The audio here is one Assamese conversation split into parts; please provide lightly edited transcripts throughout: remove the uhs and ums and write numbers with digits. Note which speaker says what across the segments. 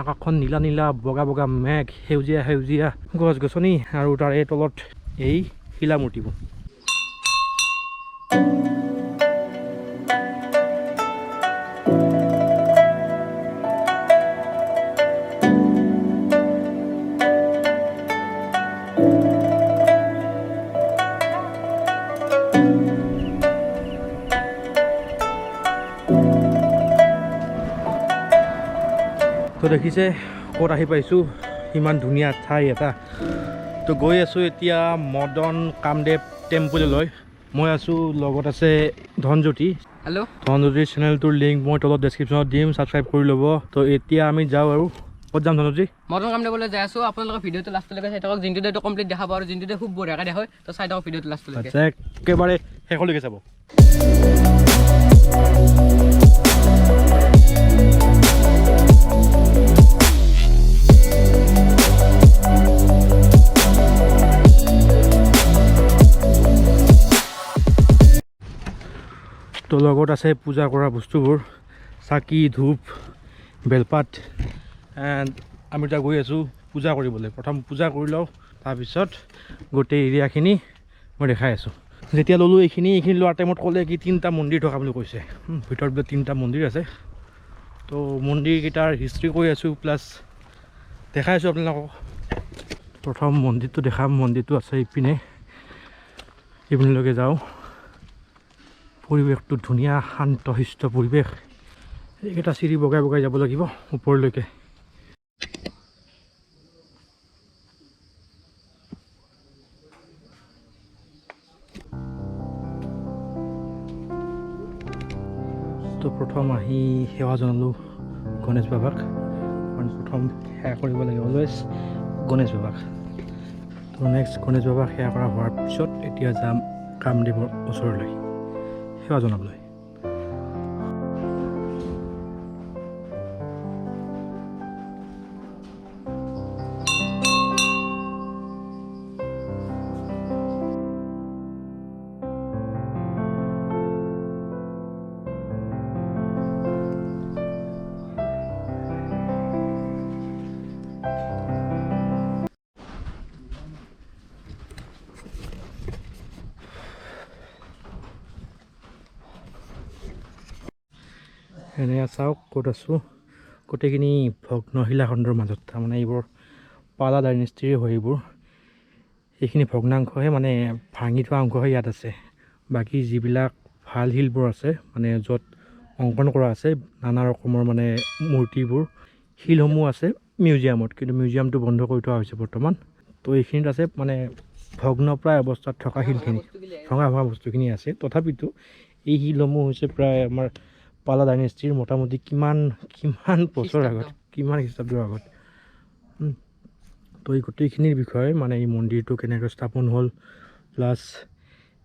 Speaker 1: আকাশখন নীলা নীলা বগা বগা মেঘ সেউজীয়া সেউজীয়া গছ গছনি আৰু তাৰ এই তলত এই শিলা মূৰ্তিবোৰ তো দেখিছে ক'ত আহি পাইছোঁ ইমান ধুনীয়া ঠাই এটা তো গৈ আছোঁ এতিয়া মদন কামদেৱ টেম্পললৈ মই আছোঁ লগত আছে ধনজ্যোতি
Speaker 2: হেল্ল'
Speaker 1: ধনজ্যোতিৰ চেনেলটোৰ লিংক মই তলত ডেছক্ৰিপশ্যনত দিম ছাবস্ক্ৰাইব কৰি ল'ব তো এতিয়া আমি যাওঁ আৰু ক'ত যাম ধনজ্যোতি
Speaker 2: মদন কামদেৱলৈ যাই আছোঁ আপোনালোকৰ ভিডিঅ'টো লাষ্টলৈকে চাই থাকক যোনটো ডেটো কমপ্লিট দেখাব আৰু যোনটো খুব বঢ়িয়াকৈ দেখা হয় তো চাই থাকক ভিডিঅ'টো লাষ্টলৈকে
Speaker 1: আচ্ছা একেবাৰে শেষলৈকে চাব তো লগত আছে পূজা কৰা বস্তুবোৰ চাকি ধূপ বেলপাত এণ্ড আমি এতিয়া গৈ আছোঁ পূজা কৰিবলৈ প্ৰথম পূজা কৰি লওঁ তাৰপিছত গোটেই এৰিয়াখিনি মই দেখাই আছোঁ যেতিয়া ল'লোঁ এইখিনি লোৱাৰ টাইমত ক'লে কি 3টা মন্দিৰ থকা বুলি কৈছে ভিতৰত বোলে 3টা মন্দিৰ আছে তো মন্দিৰকেইটাৰ হিষ্ট্ৰী কৈ আছোঁ প্লাছ দেখাই আছোঁ আপোনালোকক প্ৰথম মন্দিৰটো দেখাম মন্দিৰটো আছে ইপিনেলৈকে যাওঁ পৰিৱেশটো ধুনীয়া শান্ত শিষ্ট পৰিৱেশ এইকেইটা চিৰি বগাই বগাই যাব লাগিব ওপৰলৈকে তো প্ৰথম আহি সেৱা জনালোঁ গণেশ বাবাক কাৰণ প্ৰথম সেৱা কৰিব লাগিব অলৱেজ গণেশ বাবাক তো নেক্সট গণেশ বাবাক সেৱা কৰা হোৱাৰ পিছত এতিয়া যাম কামদেৱৰ ওচৰলৈ সেৱা জনাবলৈ এনে চাওক ক'ত আছোঁ গোটেইখিনি ভগ্ন শিলাখণ্ডৰ মাজত তাৰমানে এইবোৰ পালা ডাইনেষ্টিৰে হয় এইখিনি ভগ্নাংশহে মানে ভাঙি থোৱা অংশহে ইয়াত আছে বাকী যিবিলাক ভাল শিলবোৰ আছে মানে য'ত অংকন কৰা আছে নানা ৰকমৰ মানে মূৰ্তিবোৰ শিলসমূহ আছে মিউজিয়ামত কিন্তু মিউজিয়ামটো বন্ধ কৰি থোৱা হৈছে বৰ্তমান তো এইখিনিত আছে মানে ভগ্নপ্ৰায় অৱস্থাত থকা শিলখিনি ভঙা বস্তুখিনি আছে তথাপিতো এই শিলসমূহ হৈছে প্ৰায় আমাৰ পালা ডাইনেষ্টিৰ মোটামুটি কিমান বছৰ আগত কিমান খ্ৰীষ্টাব্দৰ আগত তো এই গোটেইখিনিৰ বিষয়ে মানে এই মন্দিৰটো কেনেকৈ স্থাপন হ'ল প্লাছ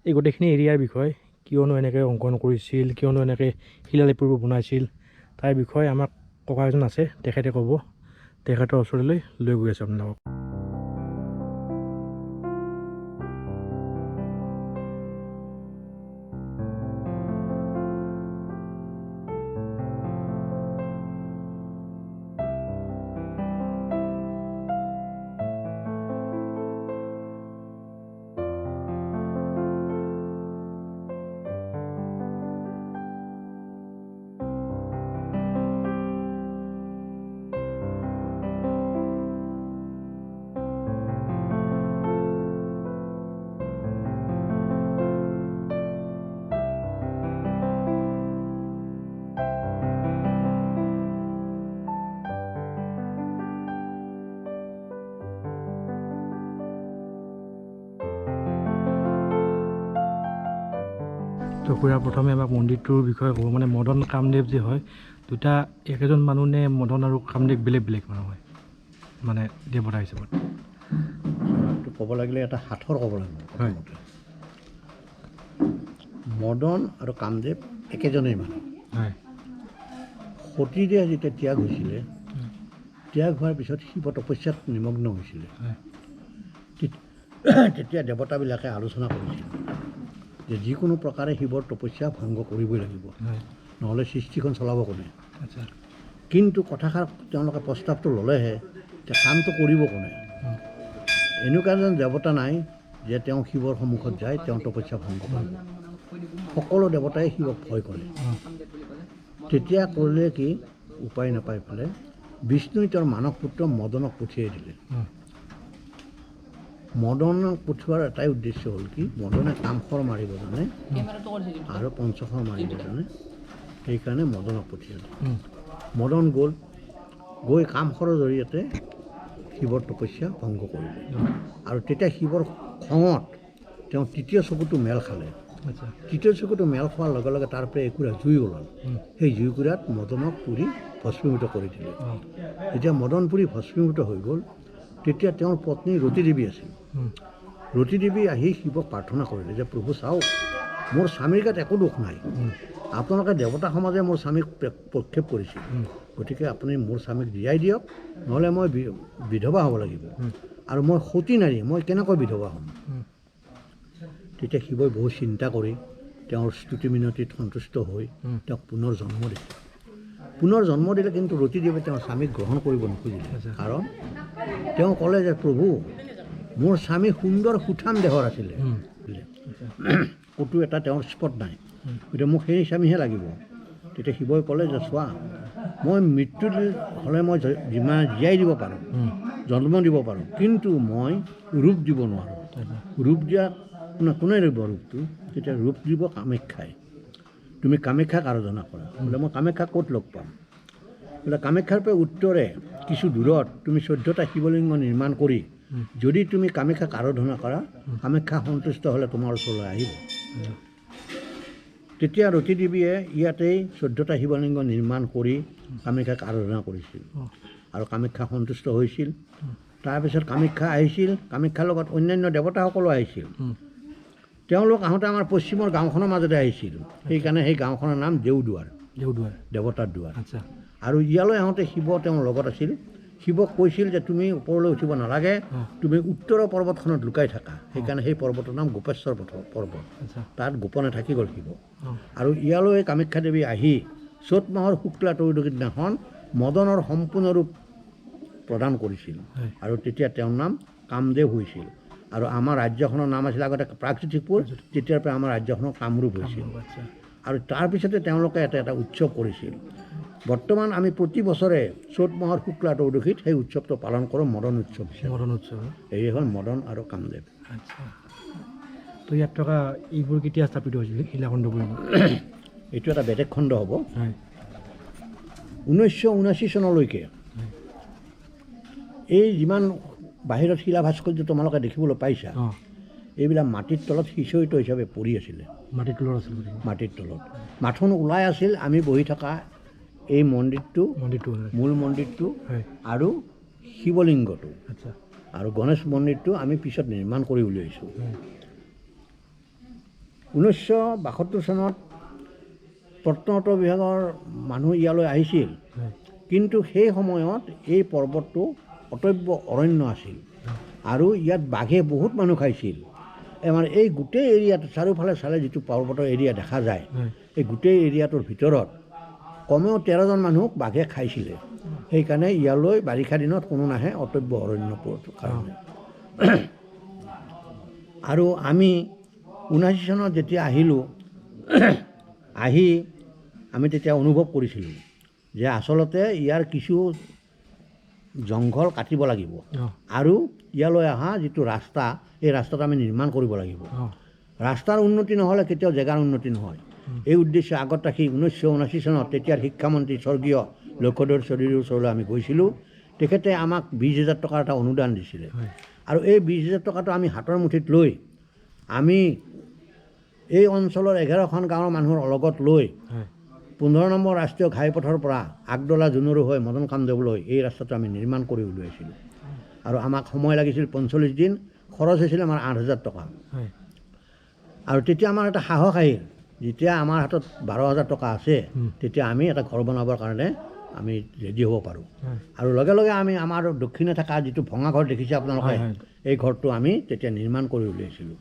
Speaker 1: এই গোটেইখিনি এৰিয়াৰ বিষয়ে কিয়নো এনেকৈ অংকন কৰিছিল কিয়নো এনেকৈ শিলালিপিবোৰ বনাইছিল তাৰ বিষয়ে আমাক ককা এজন আছে তেখেতে ক'ব তেখেতৰ ওচৰলৈ লৈ গৈ আছোঁ আপোনালোকক তো খুৰা প্ৰথমে আমাক মন্দিৰটোৰ বিষয়ে ক'ব মানে মদন কামদেৱ যে হয় দুটা একেজন মানুহ নে মদন আৰু কামদেৱ বেলেগ মানুহ হয় মানে দেৱতা হিচাপত
Speaker 3: ক'ব লাগিলে এটা হাতৰ ক'ব লাগিব
Speaker 1: হয়
Speaker 3: মদন আৰু কামদেৱ একেজনেই মানুহ
Speaker 1: হয়
Speaker 3: সতীৰে যেতিয়া ত্যাগ হৈছিলে ত্যাগ হোৱাৰ পিছত শিৱ তপস্যাত নিমগ্ন হৈছিলে তেতিয়া দেৱতাবিলাকে আলোচনা কৰিছিল যে যিকোনো প্ৰকাৰে শিৱৰ তপস্যা ভংগ কৰিবই লাগিব নহ'লে সৃষ্টিখন চলাব কোনে
Speaker 1: আচ্ছা
Speaker 3: কিন্তু কথাষাৰ তেওঁলোকে প্ৰস্তাৱটো ল'লেহে এতিয়া কামটো কৰিব কোনে। এনেকুৱা এজন দেৱতা নাই যে তেওঁ শিৱৰ সন্মুখত যায় তেওঁ তপস্যা ভংগ কৰিব। সকলো দেৱতাই শিৱক ভয় কৰে। তেতিয়া কৰিলে কি উপায় নাপাই পেলাই বিষ্ণুই তেওঁৰ মানস পুত্ৰ মদনক পঠিয়াই দিলে। মদনক পঠিওৱাৰ এটাই উদ্দেশ্য হ'ল কি মদনে কামখৰ মাৰিব জানে আৰু পঞ্চখৰ মাৰিব জানে, সেইকাৰণে মদনক পঠিয়ালে। মদন গৈ কামখৰৰ জৰিয়তে শিৱৰ তপস্যা ভংগ কৰিলে। আৰু তেতিয়া শিৱৰ খঙত তেওঁ তৃতীয় চকুটো মেল খালে। তৃতীয় চকুটো মেল খোৱাৰ লগে লগে তাৰ পৰা একুৰা জুই ওলাল। সেই জুইকুৰাত মদনক পুৰি ভস্মীভূত কৰি দিলে। যেতিয়া মদন পুৰি ভস্মীভূত হৈ গ'ল তেতিয়া তেওঁৰ পত্নী ৰতি দেৱী আছিল। ৰতি দেৱী আহি শিৱক প্ৰাৰ্থনা কৰিলে যে প্ৰভু চাওক, মোৰ স্বামীৰ গাত একো দোষ নাই, আপোনালোকে দেৱতা সমাজে মোৰ স্বামীক প্ৰক্ষেপ কৰিছিল, গতিকে আপুনি মোৰ স্বামীক জীয়াই দিয়ক, নহ'লে মই বিধৱা হ'ব লাগিব, আৰু মই সতী নাৰী, মই কেনেকৈ বিধৱা হ'ম। তেতিয়া শিৱই বহু চিন্তা কৰি তেওঁৰ স্তুতি মিনতিত সন্তুষ্ট হৈ তেওঁক পুনৰ জন্ম দিলে। পুনৰ জন্ম দিলে কিন্তু ৰতিদেৱে তেওঁৰ স্বামীক গ্ৰহণ কৰিব নোখুজিলে। কাৰণ তেওঁ ক'লে যে প্ৰভু মোৰ স্বামী সুন্দৰ সুঠাম দেহৰ আছিলে, ক'তো এটা তেওঁৰ স্পট নাই, গতিকে মোক সেই স্বামীহে লাগিব। তেতিয়া শিৱই ক'লে যে চোৱা, মই মৃত্যু হ'লে মই যিমান জীয়াই দিব পাৰোঁ, জন্ম দিব পাৰোঁ, কিন্তু মই ৰূপ দিব নোৱাৰোঁ। ৰূপ দিয়া কোনে দিব ৰূপটো? তেতিয়া ৰূপ দিব কামাখ্যাই। তুমি কামাখ্যাক আৰাধনা কৰা। বোলে মই কামাখ্যাক ক'ত লগ পাম? বোলে কামাখ্যাৰ পৰা উত্তৰে কিছু দূৰত তুমি 14টা শিৱলিংগ নিৰ্মাণ কৰি যদি তুমি কামাখ্যাক আৰাধনা কৰা, কামাখ্যা সন্তুষ্ট হ'লে তোমাৰ ওচৰলৈ আহিব। তেতিয়া ৰতি দেৱীয়ে ইয়াতেই 14টা শিৱলিংগ নিৰ্মাণ কৰি কামাখ্যাক আৰাধনা কৰিছিল আৰু কামাখ্যা সন্তুষ্ট হৈছিল। তাৰপিছত কামাখ্যা আহিছিল, কামাখ্যাৰ লগত অন্যান্য দেৱতাসকলো আহিছিল। তেওঁলোক আহোঁতে আমাৰ পশ্চিমৰ গাঁওখনৰ মাজতে আহিছিল, সেইকাৰণে সেই গাঁওখনৰ নাম দেওদুৱাৰ, দেৱতাৰ দুৱাৰ। আৰু ইয়ালৈ আহোঁতে শিৱ তেওঁৰ লগত আছিল। শিৱক কৈছিল যে তুমি ওপৰলৈ উঠিব নালাগে, তুমি উত্তৰৰ পৰ্বতখনত লুকাই থাকা। সেইকাৰণে সেই পৰ্বতৰ নাম গোপেশ্বৰ পৰ্বত। তাত গোপনে থাকি গ'ল শিৱ। আৰু ইয়ালৈ কামাখ্যা দেৱী আহি চ'ত মাহৰ শুক্লা ত্ৰয়োদশীৰ দিনাখন মদনৰ সম্পূৰ্ণ ৰূপ প্ৰদান কৰিছিল, আৰু তেতিয়া তেওঁৰ নাম কামদেৱ হৈছিল। আৰু আমাৰ ৰাজ্যখনৰ নাম আছিল আগতে প্ৰাগজ্যোতিষপুৰ, তেতিয়াৰ পৰা আমাৰ ৰাজ্যখনৰ কামৰূপ হৈছিল। আৰু তাৰপিছতে তেওঁলোকে এটা উৎসৱ কৰিছিল। বৰ্তমান আমি প্ৰতি বছৰে চ'ত মাহৰ শুক্লা ত্ৰয়োদশীত সেই উৎসৱটো পালন কৰোঁ মদন উৎসৱ হিচাপে।
Speaker 1: মদন উৎসৱ
Speaker 3: এয়ে হ'ল মদন আৰু কামদেৱ।
Speaker 1: আচ্ছা, তো ইয়াত থকা এইবোৰ কেতিয়া স্থাপিত হৈছিল শিলাখণ্ডবোৰ?
Speaker 3: এইটো এটা বেদেক খণ্ড হ'ব। 1979 চনলৈকে এই যিমান বাহিৰত শিলা ভাস্কৰ্য তোমালোকে দেখিবলৈ পাইছা, এইবিলাক মাটিৰ তলত সিঁচৰিত হিচাপে পৰি আছিলে।
Speaker 1: মাটিৰ তলত আছিল?
Speaker 3: মাটিৰ তলত মাথোন ওলাই আছিল। আমি বহি থকা এই মন্দিৰটো, মূল মন্দিৰটো আৰু শিৱলিংগটো আৰু গণেশ মন্দিৰটো আমি পিছত নিৰ্মাণ কৰি উলিয়াইছোঁ। 1972 চনত প্ৰত্নতত্ত্ব বিভাগৰ মানুহ ইয়ালৈ আহিছিল, কিন্তু সেই সময়ত এই পৰ্বতটো অটব্য অৰণ্য আছিল আৰু ইয়াত বাঘে বহুত মানুহ খাইছিল। আমাৰ এই গোটেই এৰিয়াটো চাৰিওফালে চালে যিটো পৰ্বতৰ এৰিয়া দেখা যায়, এই গোটেই এৰিয়াটোৰ ভিতৰত কমেও 13জন মানুহক বাঘে খাইছিলে। সেইকাৰণে ইয়ালৈ বাৰিষা দিনত কোনো নাহে, অটব্য অৰণ্য কাৰণে। আৰু আমি 79 চনত যেতিয়া আহিলোঁ, আহি আমি তেতিয়া অনুভৱ কৰিছিলোঁ যে আচলতে ইয়াৰ কিছু জংঘল কাটিব লাগিব আৰু ইয়ালৈ অহা যিটো ৰাস্তা, এই ৰাস্তাটো আমি নিৰ্মাণ কৰিব লাগিব। ৰাস্তাৰ উন্নতি নহ'লে কেতিয়াও জেগাৰ উন্নতি নহয়। এই উদ্দেশ্য আগত ৰাখি 1979 চনত তেতিয়াৰ শিক্ষামন্ত্ৰী স্বৰ্গীয় লক্ষ্যধৰ চৌধুৰীৰ ওচৰলৈ আমি গৈছিলোঁ। তেখেতে আমাক 20,000 টকাৰ এটা অনুদান দিছিলে, আৰু এই 20,000 টকাটো আমি হাতৰ মুঠিত লৈ আমি এই অঞ্চলৰ 11খন গাঁৱৰ মানুহৰ লগত লৈ 15 নম্বৰ ৰাষ্ট্ৰীয় ঘাইপথৰ পৰা আগডলা জোনৰু হৈ মদন কামদেৱলৈ এই ৰাস্তাটো আমি নিৰ্মাণ কৰি উলিয়াইছিলোঁ। আৰু আমাক সময় লাগিছিল 45 দিন, খৰচ হৈছিল আমাৰ 8,000 টকা। আৰু তেতিয়া আমাৰ এটা সাহস আহিল, যেতিয়া আমাৰ হাতত 12,000 টকা আছে, তেতিয়া আমি এটা ঘৰ বনাবৰ কাৰণে আমি ৰেডি হ'ব পাৰোঁ। আৰু লগে লগে আমি আমাৰ দক্ষিণে থকা যিটো ভঙা ঘৰ দেখিছে আপোনালোকে, এই ঘৰটো আমি তেতিয়া নিৰ্মাণ কৰি উলিয়াইছিলোঁ।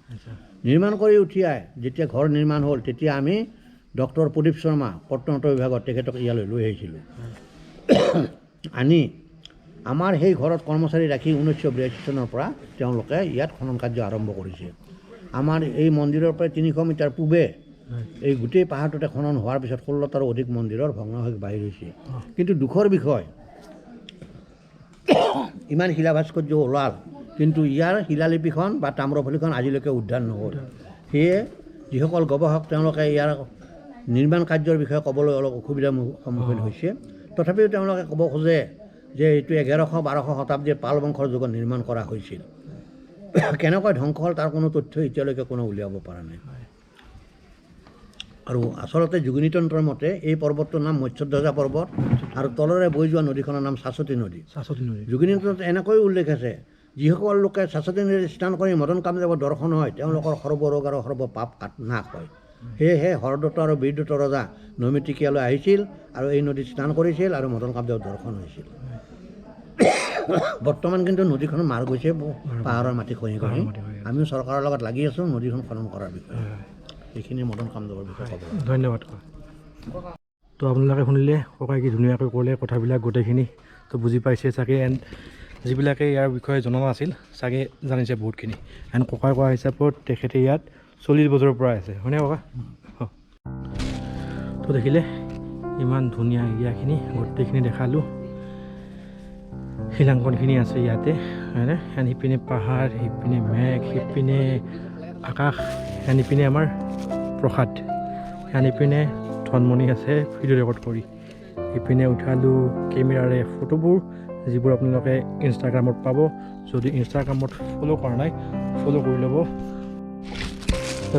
Speaker 3: নিৰ্মাণ কৰি উঠিয়াই যেতিয়া ঘৰ নিৰ্মাণ হ'ল, তেতিয়া আমি ডক্টৰ প্ৰদীপ শৰ্মা প্ৰত্নতত্ত্ব বিভাগত তেখেতক ইয়ালৈ লৈ আহিছিলোঁ। আনি আমাৰ সেই ঘৰত কৰ্মচাৰী ৰাখি 1982 চনৰ পৰা তেওঁলোকে ইয়াত খনন কাৰ্য আৰম্ভ কৰিছে। আমাৰ এই মন্দিৰৰ পৰা 300 মিটাৰ পূবে এই গোটেই পাহাৰটোতে খনন হোৱাৰ পিছত 16টাৰো অধিক মন্দিৰৰ ভগ্নাৱশেষ বাহিৰ হৈছে। কিন্তু দুখৰ বিষয় ইমান শিলা ভাস্কৰ্য ওলাল, কিন্তু ইয়াৰ শিলালিপিখন বা তাম্ৰফলিখন আজিলৈকে উদ্ধাৰ নহ'ল। সেয়ে যিসকল গৱেষক তেওঁলোকে ইয়াৰ নিৰ্মাণ কাৰ্যৰ বিষয়ে ক'বলৈ অলপ অসুবিধাৰ সন্মুখীন হৈছে। তথাপিও তেওঁলোকে ক'ব খোজে যে এইটো 1100-1200 শতাব্দীৰ পাল বংশৰ যুগত নিৰ্মাণ কৰা হৈছিল। কেনেকৈ ধ্বংস হ'ল তাৰ কোনো তথ্য এতিয়ালৈকে কোনো উলিয়াব পৰা নাই। আৰু আচলতে যোগিনীতন্ত্ৰৰ মতে এই পৰ্বতটোৰ নাম মৎস্যধ্বজা পৰ্বত আৰু তলৰে বৈ যোৱা নদীখনৰ নাম চাচতি নদী। যোগিনীতন্ত্ৰত এনেকৈ উল্লেখ আছে, যিসকল লোকে চাচতি নদীত স্নান কৰি মদন কামদেৱৰ দৰ্শন হয় তেওঁলোকৰ সৰ্বৰোগ আৰু সৰ্বপাপ নাশ হয়। সেয়েহে হৰদত্ত আৰু বীৰদত্ত ৰজা নৈমিত্তিকিয়ালৈ আহিছিল আৰু এই নদীত স্নান কৰিছিল আৰু মদন কামদেৱৰ দৰ্শন হৈছিল। বৰ্তমান কিন্তু নদীখন মাৰ গৈছে পাহাৰৰ মাটি খহি খহি। আমিও চৰকাৰৰ লগত লাগি আছোঁ নদীখন খনন কৰাৰ বিষয়ে। এইখিনি মদন কামদেৱৰ বিষয়ে ক'ব।
Speaker 1: ধন্যবাদ। তো আপোনালোকে শুনিলে ককাই কি ধুনীয়াকৈ ক'লে কথাবিলাক গোটেইখিনি, তো বুজি পাইছে চাগে। এণ্ড যিবিলাকে ইয়াৰ বিষয়ে জনা নাছিল চাগে জানিছে বহুতখিনি। এণ্ড ককাই কোৱা হিচাপত তেখেতে ইয়াত 40 বছৰৰ পৰা আছে, হয়নে ককা? তো দেখিলে ইমান ধুনীয়া এৰিয়াখিনি গোটেইখিনি দেখালোঁ। শিলাংকনখিনি আছে ইয়াতে, হয়নে? এণ্ড সিপিনে পাহাৰ, সিপিনে মেঘ, সিপিনে আকাশ, এণ্ড ইপিনে আমাৰ প্ৰসাদ, এণ্ড ইপিনে ধনমণি আছে ভিডিঅ' ৰেকৰ্ড কৰি। ইপিনে উঠালোঁ কেমেৰাৰে ফটোবোৰ, যিবোৰ আপোনালোকে ইনষ্টাগ্ৰামত পাব। যদি ইনষ্টাগ্ৰামত ফ'ল' কৰা নাই ফ'ল' কৰি ল'ব।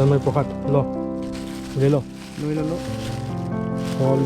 Speaker 1: মই প্ৰসাদ লৈ ল'লোঁ ফল